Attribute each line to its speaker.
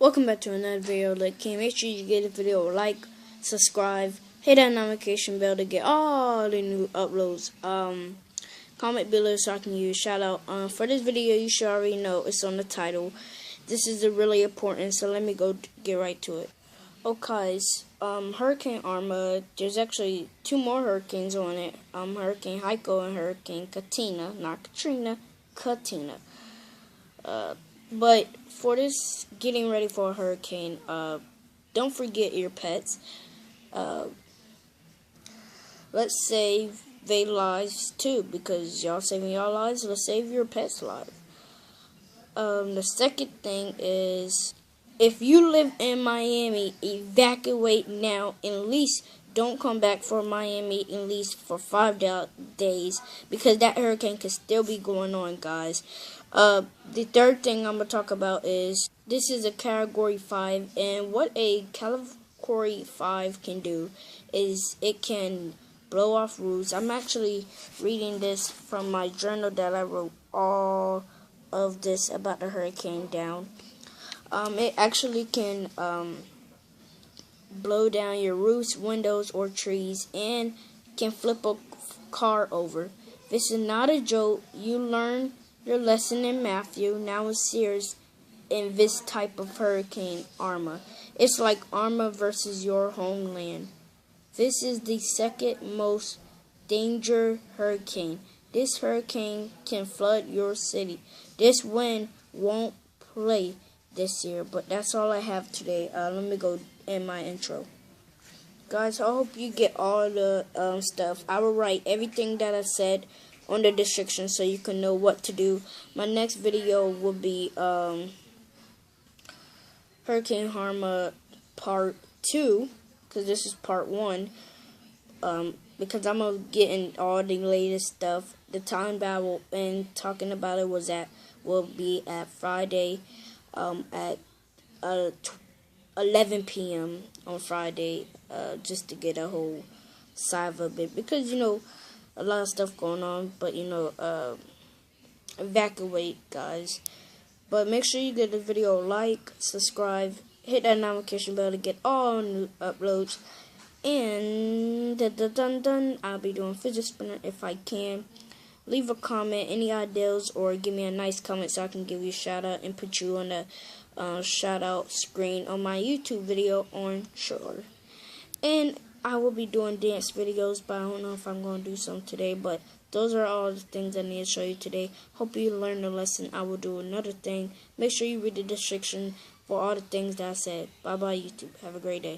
Speaker 1: Welcome back to another video. Make sure you give the video a like, subscribe, hit that notification bell to get all the new uploads. Comment below so I can use shout out. For this video, you should already know it's on the title. This is really important, so let me go get right to it. Okay, Hurricane Irma. There's actually two more hurricanes on it. Hurricane Heiko and Hurricane Katina, not Katrina, Katina. But for this, getting ready for a hurricane, don't forget your pets. Let's save their lives too, because y'all saving y'all lives. Let's save your pets' lives. The second thing is, if you live in Miami, evacuate now. At least don't come back for Miami at least for 5 days, because that hurricane could still be going on, guys. The third thing I'm going to talk about is, this is a Category 5, and what a Category 5 can do is it can blow off roofs. I'm actually reading this from my journal that I wrote all of this about the hurricane down. It actually can blow down your roofs, windows, or trees, and can flip a car over. This is not a joke. You learn your lesson in Matthew. Now it's serious in this type of hurricane, Irma. It's like Irma versus your homeland. This is the second most dangerous hurricane. This hurricane can flood your city. This wind won't play this year. But that's all I have today. Let me go in my intro. Guys, I hope you get all the stuff. I will write everything that I said on the description so you can know what to do. My next video will be Hurricane Irma Part 2, because this is Part 1. Because I'm going to get in all the latest stuff. The time that I will end talking about it will be at Friday at 11 p.m. on Friday, just to get a whole side of it, because a lot of stuff going on, but evacuate, guys. But make sure you give the video a like, subscribe, hit that notification bell to get all new uploads. And I'll be doing fidget spinner if I can. Leave a comment, any ideas, or give me a nice comment so I can give you a shout out and put you on the shout out screen on my YouTube video on short. And I will be doing dance videos, but I don't know if I'm going to do some today. But those are all the things I need to show you today. Hope you learned the lesson. I will do another thing. Make sure you read the description for all the things that I said. Bye bye, YouTube. Have a great day.